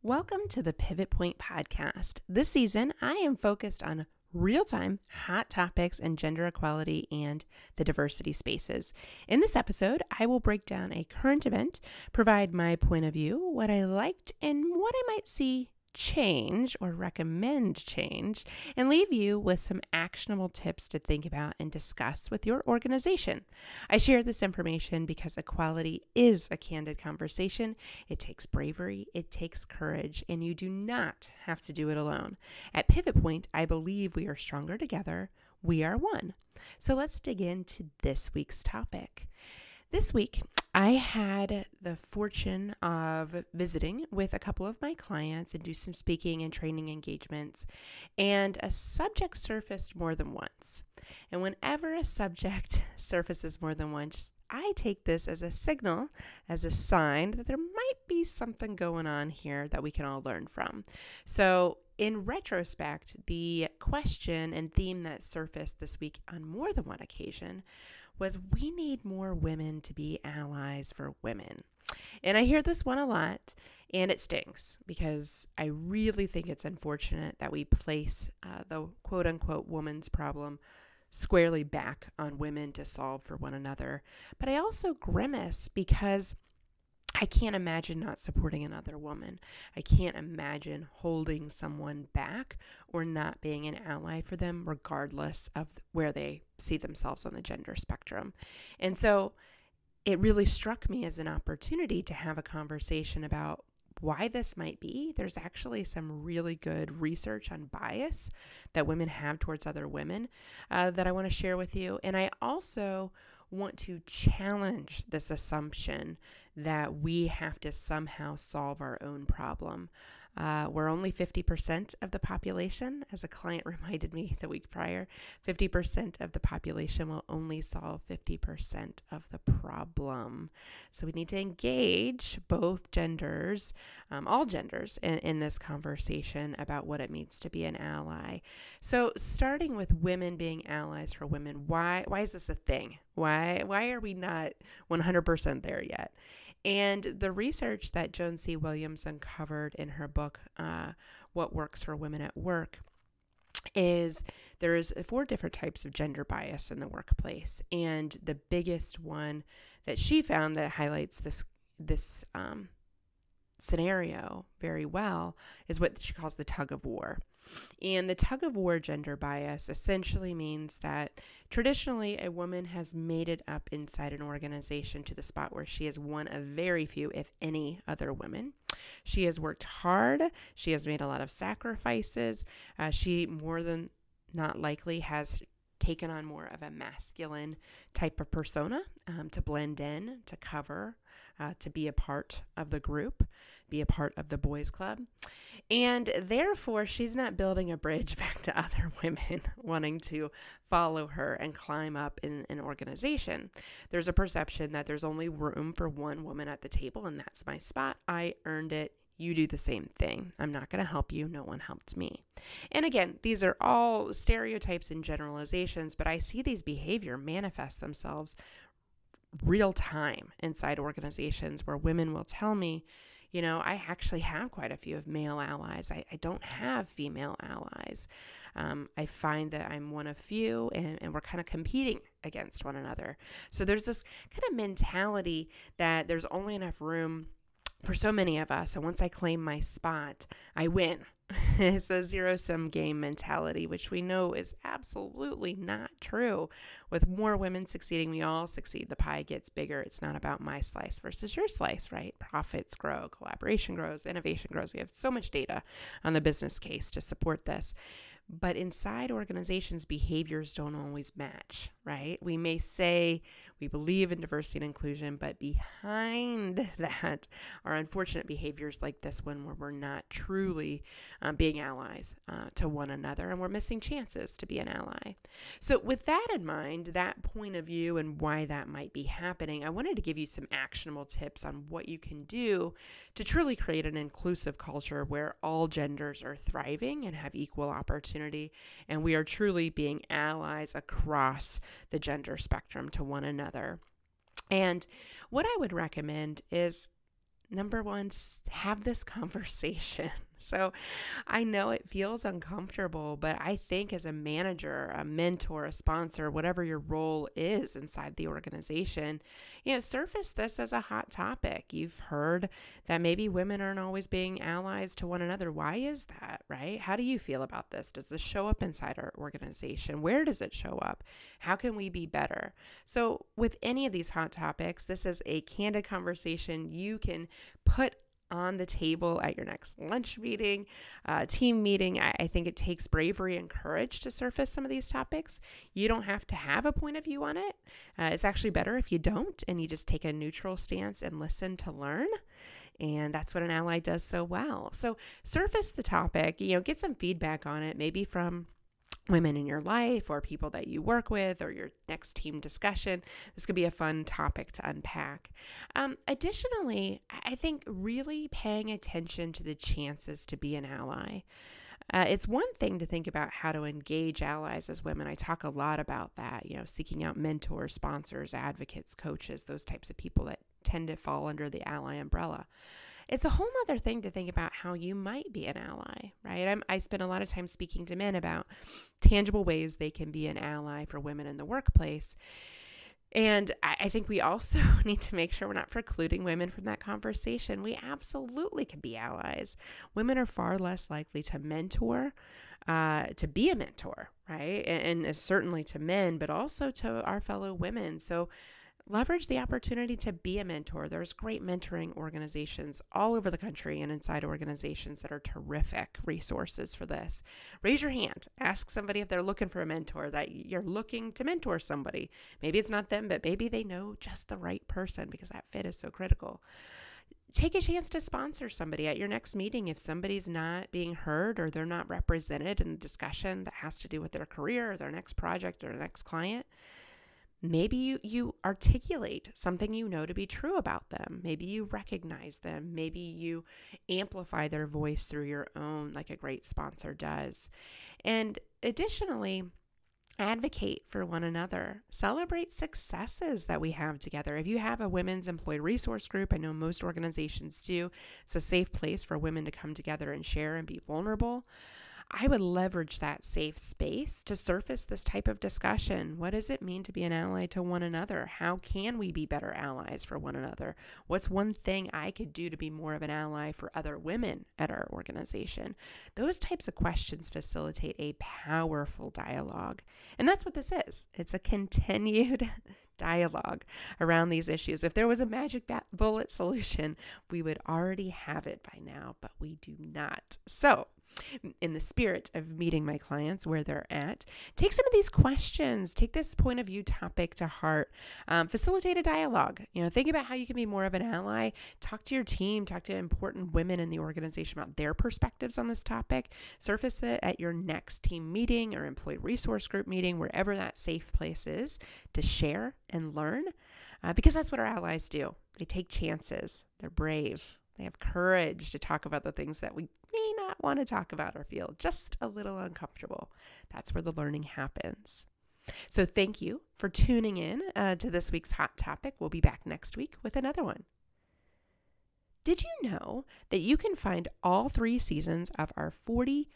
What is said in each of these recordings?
Welcome to the Pivot Point podcast. This season, I am focused on real-time hot topics and gender equality and the diversity spaces. In this episode, I will break down a current event, provide my point of view, what I liked, and what I might see change or recommend change, and leave you with some actionable tips to think about and discuss with your organization. I share this information because equality is a candid conversation. It takes bravery, it takes courage, and you do not have to do it alone. At Pivot Point, I believe we are stronger together. We are one. So let's dig into this week's topic. This week, I had the fortune of visiting with a couple of my clients and do some speaking and training engagements, and a subject surfaced more than once. And whenever a subject surfaces more than once, I take this as a signal, as a sign that there might be something going on here that we can all learn from. So in retrospect, the question and theme that surfaced this week on more than one occasion was we need more women to be allies for women. And I hear this one a lot, and it stings because I really think it's unfortunate that we place the quote-unquote woman's problem squarely back on women to solve for one another. But I also grimace because I can't imagine not supporting another woman. I can't imagine holding someone back or not being an ally for them, regardless of where they see themselves on the gender spectrum. And so it really struck me as an opportunity to have a conversation about why this might be. There's actually some really good research on bias that women have towards other women that I want to share with you. And I also want to challenge this assumption that we have to somehow solve our own problem. We're only 50% of the population. As a client reminded me the week prior, 50% of the population will only solve 50% of the problem. So we need to engage both genders, all genders, in this conversation about what it means to be an ally. So starting with women being allies for women, why is this a thing? Why are we not 100% there yet? And the research that Joan C. Williams uncovered in her book, What Works for Women at Work, is there is 4 different types of gender bias in the workplace. And the biggest one that she found that highlights this scenario very well is what she calls the tug of war. And the tug of war gender bias essentially means that traditionally a woman has made it up inside an organization to the spot where she is one of very few, if any, other women. She has worked hard. She has made a lot of sacrifices. She more than not likely has taken on more of a masculine type of persona to blend in, to cover, to be a part of the group, be a part of the boys club. And therefore, she's not building a bridge back to other women wanting to follow her and climb up in an organization. There's a perception that there's only room for one woman at the table, and that's my spot. I earned it. You do the same thing. I'm not going to help you. No one helped me. And again, these are all stereotypes and generalizations, but I see these behavior manifest themselves real time inside organizations where women will tell me, you know, I actually have quite a few of male allies. I don't have female allies. I find that I'm one of few and we're kind of competing against one another. So there's this kind of mentality that there's only enough room for so many of us. And once I claim my spot, I win. It's a zero-sum game mentality, which we know is absolutely not true. With more women succeeding, we all succeed. The pie gets bigger. It's not about my slice versus your slice, right? Profits grow, collaboration grows, innovation grows. We have so much data on the business case to support this. But inside organizations, behaviors don't always match, right? We may say we believe in diversity and inclusion, but behind that are unfortunate behaviors like this one where we're not truly being allies to one another, and we're missing chances to be an ally. So with that in mind, that point of view and why that might be happening, I wanted to give you some actionable tips on what you can do to truly create an inclusive culture where all genders are thriving and have equal opportunity, and we are truly being allies across the gender spectrum to one another. And what I would recommend is number one, have this conversation. So I know it feels uncomfortable, but I think as a manager, a mentor, a sponsor, whatever your role is inside the organization, surface this as a hot topic. You've heard that maybe women aren't always being allies to one another. Why is that, right? How do you feel about this? Does this show up inside our organization? Where does it show up? How can we be better? So with any of these hot topics, this is a candid conversation you can put on the table at your next lunch meeting, team meeting. I think it takes bravery and courage to surface some of these topics. You don't have to have a point of view on it. It's actually better if you don't, and you just take a neutral stance and listen to learn. And that's what an ally does so well. So surface the topic, get some feedback on it, maybe from women in your life or people that you work with or your next team discussion. This could be a fun topic to unpack. Additionally, I think really paying attention to the chances to be an ally. It's one thing to think about how to engage allies as women. I talk a lot about that, seeking out mentors, sponsors, advocates, coaches, those types of people that tend to fall under the ally umbrella. It's a whole nother thing to think about how you might be an ally, right? I spend a lot of time speaking to men about tangible ways they can be an ally for women in the workplace. And I think we also need to make sure we're not precluding women from that conversation. We absolutely can be allies. Women are far less likely to mentor, to be a mentor, right? And certainly to men, but also to our fellow women. So leverage the opportunity to be a mentor. There's great mentoring organizations all over the country and inside organizations that are terrific resources for this. Raise your hand. Ask somebody if they're looking for a mentor, that you're looking to mentor somebody. Maybe it's not them, but maybe they know just the right person, because that fit is so critical. Take a chance to sponsor somebody at your next meeting if somebody's not being heard or they're not represented in a discussion that has to do with their career or their next project or their next client. Maybe you articulate something you know to be true about them. Maybe you recognize them. Maybe you amplify their voice through your own, like a great sponsor does. And additionally, advocate for one another. Celebrate successes that we have together. If you have a women's employee resource group, I know most organizations do, it's a safe place for women to come together and share and be vulnerable. I would leverage that safe space to surface this type of discussion. What does it mean to be an ally to one another? How can we be better allies for one another? What's one thing I could do to be more of an ally for other women at our organization? Those types of questions facilitate a powerful dialogue. And that's what this is. It's a continued dialogue around these issues. If there was a magic bullet solution, we would already have it by now, but we do not. So, in the spirit of meeting my clients where they're at, take some of these questions, take this point of view topic to heart, facilitate a dialogue. Think about how you can be more of an ally. Talk to your team, talk to important women in the organization about their perspectives on this topic. Surface it at your next team meeting or employee resource group meeting, wherever that safe place is to share and learn, because that's what our allies do. They take chances. They're brave. They have courage to talk about the things that we may not want to talk about or feel just a little uncomfortable. That's where the learning happens. So thank you for tuning in to this week's hot topic. We'll be back next week with another one. Did you know that you can find all 3 seasons of our 40+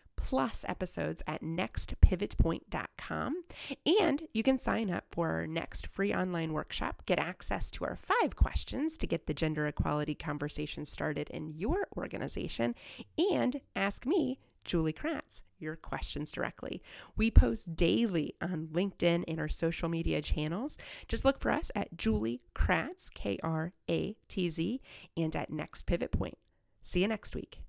episodes at nextpivotpoint.com, and you can sign up for our next free online workshop, get access to our 5 questions to get the gender equality conversation started in your organization, and ask me, Julie Kratz, your questions directly. We post daily on LinkedIn and our social media channels. Just look for us at Julie Kratz, Kratz, and at Next Pivot Point. See you next week.